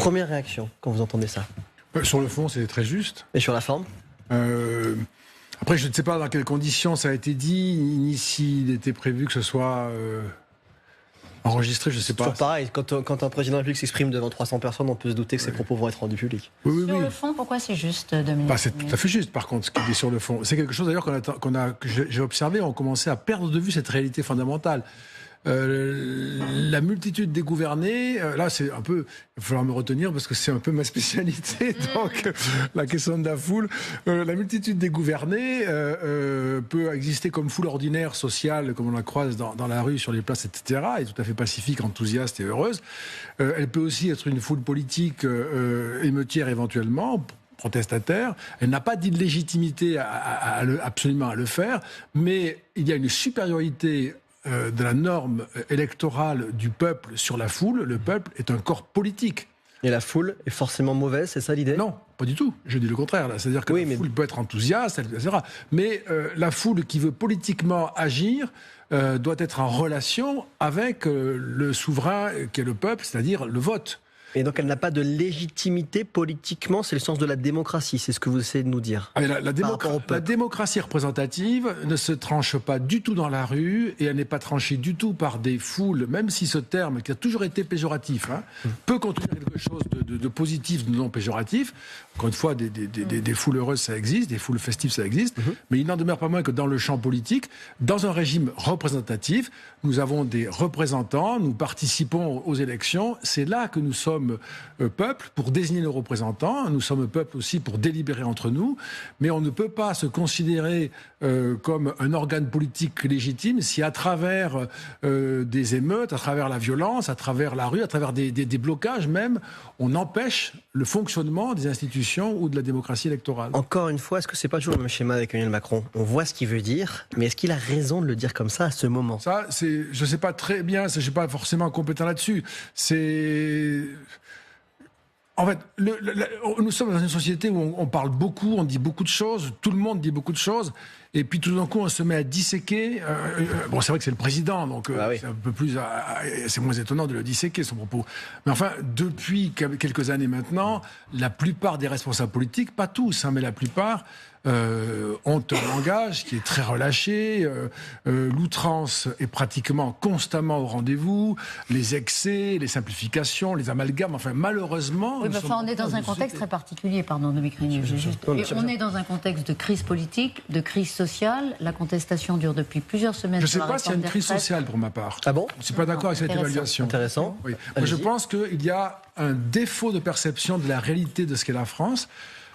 Première réaction quand vous entendez ça? Sur le fond, c'est très juste. Et sur la forme? Après, je ne sais pas dans quelles conditions ça a été dit, ni s'il était prévu que ce soit enregistré, je ne sais pas. C'est toujours pareil, quand un président de la République s'exprime devant 300 personnes, on peut se douter que ses propos vont être rendus publics. Oui. Sur le fond, pourquoi c'est juste, Dominique? C'est tout à fait juste, par contre, ce qu'il dit sur le fond. C'est quelque chose d'ailleurs que j'ai observé, on commençait à perdre de vue cette réalité fondamentale. La multitude des gouvernés, là c'est un peu, il va falloir me retenir parce que c'est un peu ma spécialité, donc la question de la foule. La multitude des gouvernés peut exister comme foule ordinaire, sociale, comme on la croise dans la rue, sur les places, etc., et tout à fait pacifique, enthousiaste et heureuse. Elle peut aussi être une foule politique émeutière éventuellement, protestataire. Elle n'a pas d'illégitimité absolument à le faire, mais il y a une supériorité de la norme électorale du peuple sur la foule. Le peuple est un corps politique. Et la foule est forcément mauvaise, c'est ça l'idée? Non, pas du tout. Je dis le contraire. C'est-à-dire que la foule peut être enthousiaste, etc. Mais la foule qui veut politiquement agir doit être en relation avec le souverain qui est le peuple, c'est-à-dire le vote. Et donc elle n'a pas de légitimité politiquement, c'est le sens de la démocratie, c'est ce que vous essayez de nous dire. La démocratie représentative ne se tranche pas du tout dans la rue et elle n'est pas tranchée du tout par des foules, même si ce terme, qui a toujours été péjoratif, peut contenir quelque chose de positif, de non péjoratif. Encore une fois, des foules heureuses, ça existe, des foules festives, ça existe, mais il n'en demeure pas moins que dans le champ politique, dans un régime représentatif, nous avons des représentants, nous participons aux élections, c'est là que nous sommes peuple pour désigner nos représentants, nous sommes peuple aussi pour délibérer entre nous, mais on ne peut pas se considérer comme un organe politique légitime si à travers des émeutes, à travers la violence, à travers la rue, à travers des blocages même, on empêche le fonctionnement des institutions ou de la démocratie électorale. Encore une fois, est-ce que c'est pas toujours le même schéma avec Emmanuel Macron? On voit ce qu'il veut dire, mais est-ce qu'il a raison de le dire comme ça à ce moment? Ça, je ne sais pas très bien, je ne suis pas forcément compétent là-dessus. En fait, nous sommes dans une société où on parle beaucoup, on dit beaucoup de choses, tout le monde dit beaucoup de choses, et puis tout d'un coup on se met à disséquer. Bon, c'est vrai que c'est le président, donc c'est un peu plus, c'est moins étonnant de le disséquer son propos. Mais enfin, depuis quelques années maintenant, la plupart des responsables politiques, pas tous, mais la plupart, ont un langage qui est très relâché, l'outrance est pratiquement constamment au rendez-vous, les excès, les simplifications, les amalgames, enfin malheureusement... Oui, on est dans un contexte très particulier, pardon, Dominique Rénier. On est dans un contexte de crise politique, de crise sociale, la contestation dure depuis plusieurs semaines. Je ne sais pas s'il y a une crise sociale pour ma part. Ah bon? Je ne suis pas d'accord avec cette évaluation. Intéressant. Oui. Moi, je pense qu'il y a un défaut de perception de la réalité de ce qu'est la France.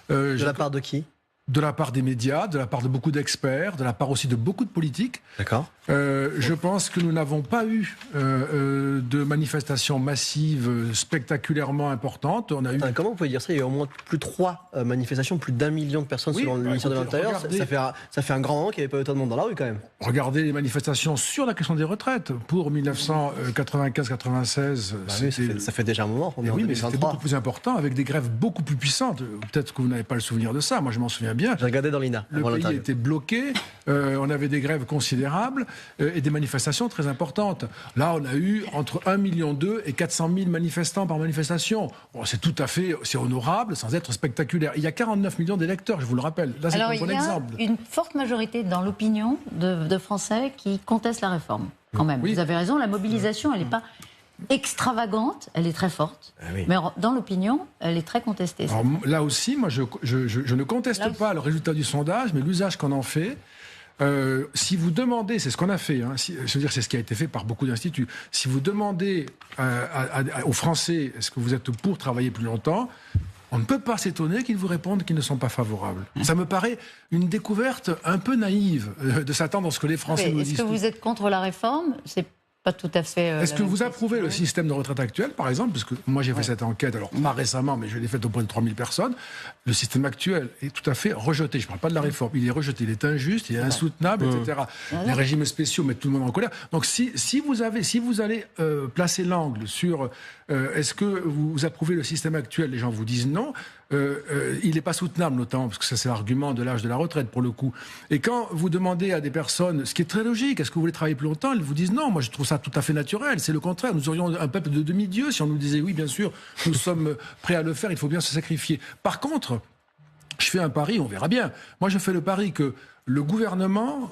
De la part de qui? De la part des médias, de la part de beaucoup d'experts, de la part aussi de beaucoup de politiques. D'accord. Je pense que nous n'avons pas eu de manifestations massives spectaculairement importantes. On a eu... Comment vous pouvez dire ça? Il y a eu au moins plus de 3 manifestations, plus d'1 million de personnes selon le ministère de l'Intérieur. Ça fait un grand moment qu'il n'y avait pas autant de monde dans la rue quand même. Regardez les manifestations sur la question des retraites. Pour 1995-96, ça fait déjà un moment. Oui, mais c'était beaucoup plus important, avec des grèves beaucoup plus puissantes. Peut-être que vous n'avez pas le souvenir de ça. Moi, je m'en souviens bien. J'ai regardé dans l'INA. Le pays était bloqué. On avait des grèves considérables et des manifestations très importantes. Là, on a eu entre 1,2 million et 400 000 manifestants par manifestation. Bon, c'est tout à fait, c'est honorable, sans être spectaculaire. Il y a 49 millions d'électeurs, je vous le rappelle. Là, c'est un bon exemple. Il y a une forte majorité dans l'opinion de Français qui contestent la réforme, quand même. Oui. Vous avez raison, la mobilisation, elle n'est pas extravagante, elle est très forte, mais dans l'opinion, elle est très contestée. Alors, là aussi, moi, je ne conteste pas le résultat du sondage, mais l'usage qu'on en fait. Si vous demandez, c'est ce qu'on a fait, je veux dire, c'est ce qui a été fait par beaucoup d'instituts. Si vous demandez aux Français, est-ce que vous êtes pour travailler plus longtemps, on ne peut pas s'étonner qu'ils vous répondent qu'ils ne sont pas favorables. Ça me paraît une découverte un peu naïve de s'attendre à ce que les Français nous disent. Est-ce que vous êtes contre la réforme? C'est pas tout à fait... Est-ce que vous approuvez le système de retraite actuel, par exemple? Parce que moi, j'ai fait cette enquête, alors pas récemment, mais je l'ai faite auprès de 3000 personnes. Le système actuel est tout à fait rejeté. Je ne parle pas de la réforme. Il est rejeté, il est injuste, il est insoutenable, etc. Les régimes spéciaux mettent tout le monde en colère. Donc, si vous allez placer l'angle sur est-ce que vous approuvez le système actuel, les gens vous disent non. Il n'est pas soutenable, notamment, parce que ça, c'est l'argument de l'âge de la retraite, pour le coup. Et quand vous demandez à des personnes, ce qui est très logique, est-ce que vous voulez travailler plus longtemps, ils vous disent non. Moi, je trouve ça ça tout à fait naturel. C'est le contraire. Nous aurions un peuple de demi-dieux si on nous disait oui, bien sûr, nous sommes prêts à le faire, il faut bien se sacrifier. Par contre, je fais un pari, on verra bien. Moi, je fais le pari que le gouvernement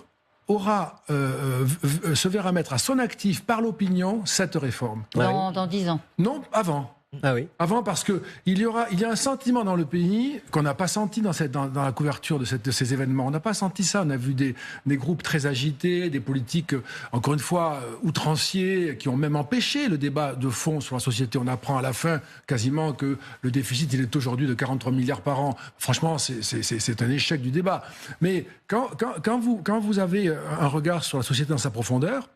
se verra mettre à son actif par l'opinion cette réforme. Dans 10 ans. Non, avant. Ah oui. Avant, parce que il y a un sentiment dans le pays qu'on n'a pas senti dans la couverture de ces événements. On n'a pas senti ça. On a vu des groupes très agités, des politiques, encore une fois, outranciers, qui ont même empêché le débat de fond sur la société. On apprend à la fin quasiment que le déficit, il est aujourd'hui de 43 milliards par an. Franchement, c'est un échec du débat. Mais quand vous avez un regard sur la société dans sa profondeur,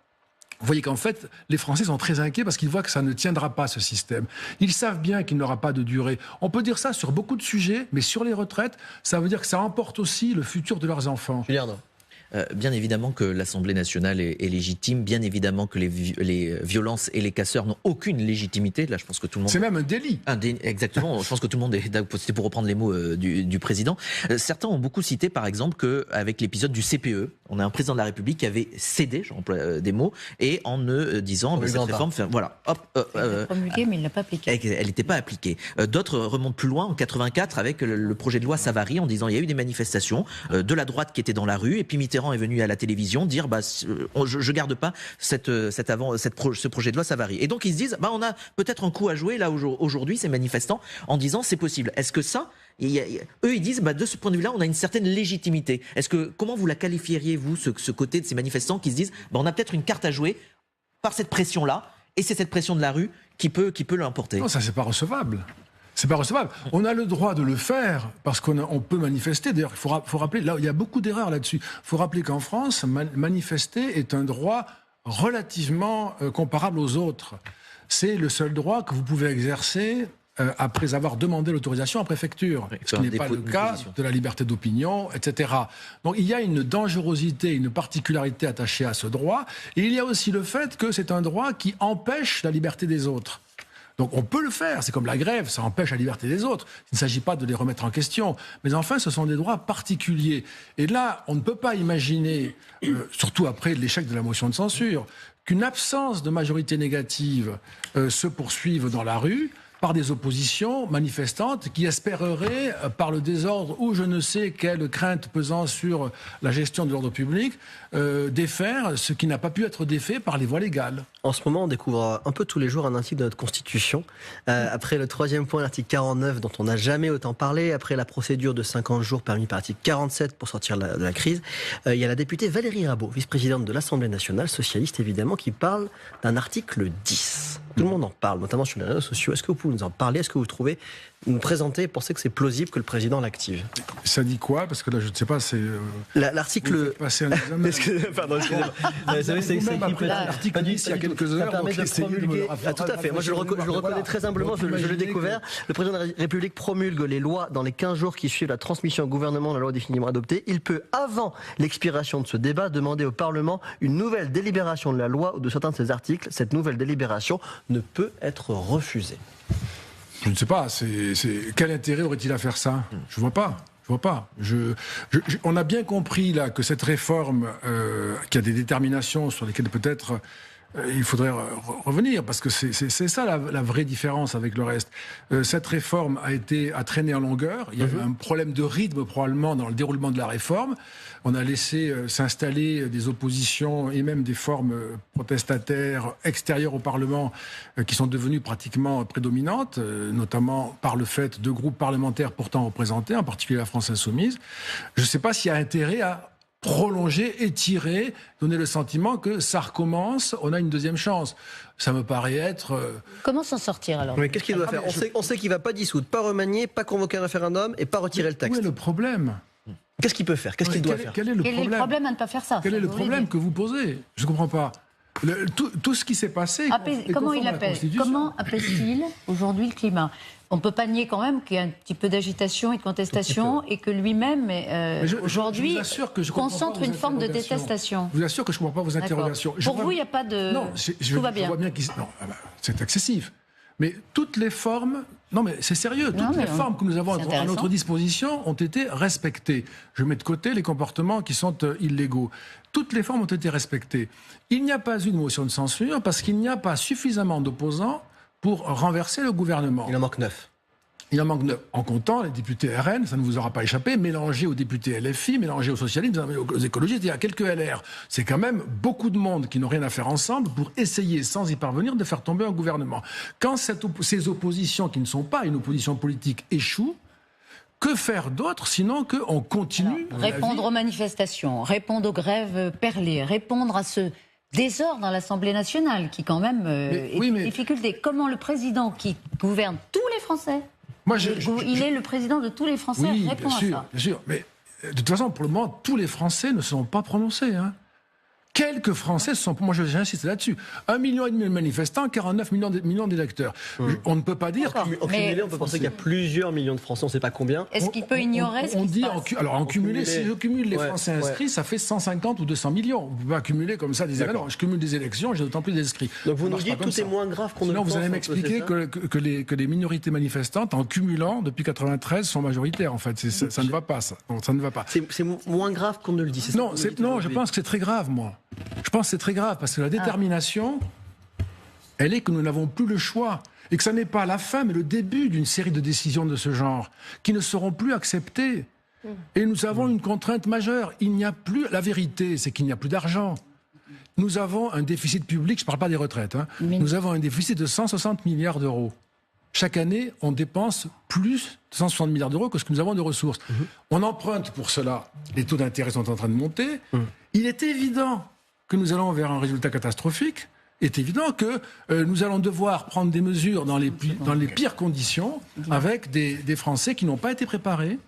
vous voyez qu'en fait, les Français sont très inquiets parce qu'ils voient que ça ne tiendra pas, ce système. Ils savent bien qu'il n'aura pas de durée. On peut dire ça sur beaucoup de sujets, mais sur les retraites, ça veut dire que ça emporte aussi le futur de leurs enfants. Julien. Bien évidemment que l'Assemblée nationale est légitime, bien évidemment que les violences et les casseurs n'ont aucune légitimité. Là, je pense que tout le monde... C'est même un délit. Exactement, je pense que tout le monde est d'accord, pour reprendre les mots du président. Certains ont beaucoup cité, par exemple, qu'avec l'épisode du CPE, on a un président de la République qui avait cédé, j'emploie des mots, et en ne disant cette réforme, voilà, hop... Elle a été promulguée, mais il ne l'a pas appliquée. Elle n'était pas appliquée. D'autres remontent plus loin, en 84, avec le projet de loi Savary, en disant il y a eu des manifestations de la droite qui étaient dans la rue, et puis Mitterrand est venu à la télévision dire je garde pas ce projet de loi Savary. Et donc ils se disent on a peut-être un coup à jouer là aujourd'hui, ces manifestants, en disant c'est possible. Est-ce que ça, eux ils disent de ce point de vue-là on a une certaine légitimité. Comment vous la qualifieriez vous, ce côté de ces manifestants qui se disent on a peut-être une carte à jouer par cette pression-là, et c'est cette pression de la rue qui peut l'emporter. Non, ça c'est pas recevable. C'est pas recevable. On a le droit de le faire parce qu'on peut manifester. D'ailleurs, il faut rappeler, là, il y a beaucoup d'erreurs là-dessus. Il faut rappeler qu'en France, manifester est un droit relativement comparable aux autres. C'est le seul droit que vous pouvez exercer après avoir demandé l'autorisation en préfecture. Ce qui n'est pas le cas de la liberté d'opinion, etc. Donc il y a une dangerosité, une particularité attachée à ce droit. Et il y a aussi le fait que c'est un droit qui empêche la liberté des autres. Donc on peut le faire, c'est comme la grève, ça empêche la liberté des autres. Il ne s'agit pas de les remettre en question. Mais enfin, ce sont des droits particuliers. Et là, on ne peut pas imaginer, surtout après l'échec de la motion de censure, qu'une absence de majorité négative se poursuive dans la rue par des oppositions manifestantes qui espéreraient, par le désordre ou je ne sais quelle crainte pesant sur la gestion de l'ordre public, défaire ce qui n'a pas pu être défait par les voies légales. En ce moment, on découvre un peu tous les jours un article de notre Constitution. Après le troisième point, l'article 49, dont on n'a jamais autant parlé, après la procédure de 50 jours permis par l'article 47 pour sortir de la crise, il y a la députée Valérie Rabault, vice-présidente de l'Assemblée nationale, socialiste évidemment, qui parle d'un article 10. Tout le monde en parle, notamment sur les réseaux sociaux. Est-ce que vous pouvez nous en parler? Est-ce que vous trouvez, nous présenter, pensez que c'est plausible que le président l'active? Ça dit quoi? Parce que là, je ne sais pas, c'est... L'article... Pardon, excusez-moi. Vous savez, c'est écrit l'article 10 il y a quelques heures. Ça permet de promulguer... Tout à fait. Moi, je le reconnais très humblement, je l'ai découvert. Le président de la République promulgue les lois dans les 15 jours qui suivent la transmission au gouvernement de la loi définitivement adoptée. Il peut, avant l'expiration de ce débat, demander au Parlement une nouvelle délibération de la loi ou de certains de ses articles. Cette nouvelle délibération ne peut être refusée. Je ne sais pas, quel intérêt aurait-il à faire ça? Je ne vois pas. On a bien compris là que cette réforme, qui a des déterminations sur lesquelles peut-être il faudrait revenir, parce que c'est ça la vraie différence avec le reste. Cette réforme a traîné en longueur. Il y avait un problème de rythme probablement dans le déroulement de la réforme. On a laissé s'installer des oppositions et même des formes protestataires extérieures au Parlement qui sont devenues pratiquement prédominantes, notamment par le fait de groupes parlementaires pourtant représentés, en particulier la France Insoumise. Je ne sais pas s'il y a intérêt à prolonger, étirer, donner le sentiment que ça recommence, on a une deuxième chance. Ça me paraît être... Comment s'en sortir alors? Mais qu'est-ce qu'il doit faire? On sait qu'il ne va pas dissoudre, pas remanier, pas convoquer un référendum et pas retirer le texte. Où est le problème? Qu'est-ce qu'il peut faire? Qu'est-ce qu'il doit faire? Quel est le problème à ne pas faire ça? Quel est le problème que vous posez? Je ne comprends pas. Tout ce qui s'est passé... Comment apaise-t-il aujourd'hui le climat? On ne peut pas nier quand même qu'il y a un petit peu d'agitation et de contestation et que lui-même, aujourd'hui, concentre une forme de détestation. Je vous assure que je ne comprends pas vos interrogations. Pour vous, il n'y a pas de... Non, tout va bien. C'est excessif. Mais toutes les formes Non, mais c'est sérieux. Toutes les formes que nous avons à notre disposition ont été respectées. Je mets de côté les comportements qui sont illégaux. Toutes les formes ont été respectées. Il n'y a pas eu de motion de censure parce qu'il n'y a pas suffisamment d'opposants pour renverser le gouvernement. Il en manque 9. Il en manque 9. En comptant les députés RN, ça ne vous aura pas échappé, mélangés aux députés LFI, mélangés aux socialistes, aux écologistes, il y a quelques LR. C'est quand même beaucoup de monde qui n'ont rien à faire ensemble pour essayer, sans y parvenir, de faire tomber un gouvernement. Quand ces oppositions, qui ne sont pas une opposition politique, échouent, que faire d'autre sinon qu'on continue... Répondre aux manifestations, répondre aux grèves perlées, répondre à ce désordre dans l'Assemblée nationale qui quand même est une difficulté. Comment le président qui gouverne tous les Français, il est le président de tous les Français, répond à ça. Bien sûr, mais de toute façon, pour le moment, tous les Français ne se sont pas prononcés, hein. Quelques Français sont... Moi, j'insiste là-dessus. 1,5 million de manifestants, 49 millions d'électeurs. On ne peut pas dire... En cumulé, on peut penser qu'il y a plusieurs millions de Français, on ne sait pas combien. Est-ce qu'il peut ignorer ce qui se passe? Alors, en cumulé, si je cumule les Français inscrits, ça fait 150 ou 200 millions. On ne peut pas cumuler comme ça des événements. Je cumule des élections, j'ai d'autant plus d'inscrits. Donc vous nous dites que tout est moins grave qu'on ne le pense. Sinon, vous allez m'expliquer que les minorités manifestantes, en cumulant, depuis 93, sont majoritaires, en fait. Ça ne va pas, ça. Donc, ça ne va pas. C'est moins grave qu'on ne le dit. Non, je pense que c'est très grave, moi. Je pense que c'est très grave parce que la détermination, elle est que nous n'avons plus le choix et que ça n'est pas la fin mais le début d'une série de décisions de ce genre qui ne seront plus acceptées. Et nous avons une contrainte majeure. Il n'y a plus... La vérité, c'est qu'il n'y a plus d'argent. Nous avons un déficit public, je ne parle pas des retraites, hein. Nous avons un déficit de 160 milliards d'euros. Chaque année, on dépense plus de 160 milliards d'euros que ce que nous avons de ressources. On emprunte pour cela. Les taux d'intérêt sont en train de monter. Il est évident que nous allons vers un résultat catastrophique. Il est évident que nous allons devoir prendre des mesures dans les pires conditions avec des Français qui n'ont pas été préparés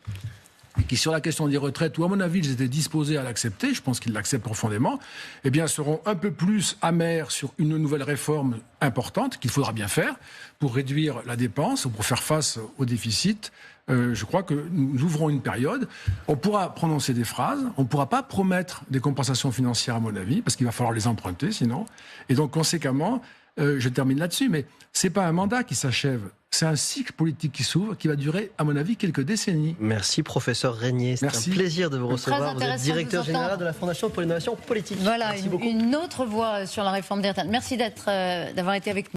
et qui, sur la question des retraites, où à mon avis ils étaient disposés à l'accepter, je pense qu'ils l'acceptent profondément, eh bien seront un peu plus amers sur une nouvelle réforme importante qu'il faudra bien faire pour réduire la dépense ou pour faire face au déficit. Je crois que nous ouvrons une période. On pourra prononcer des phrases, on ne pourra pas promettre des compensations financières, à mon avis, parce qu'il va falloir les emprunter sinon. Et donc, conséquemment, je termine là-dessus, mais ce n'est pas un mandat qui s'achève. C'est un cycle politique qui s'ouvre, qui va durer, à mon avis, quelques décennies. Merci, professeur Régnier. C'est un plaisir de vous recevoir. Vous êtes directeur général de la Fondation pour l'innovation politique. Voilà, une autre voix sur la réforme des retraites. Merci d'avoir été avec nous.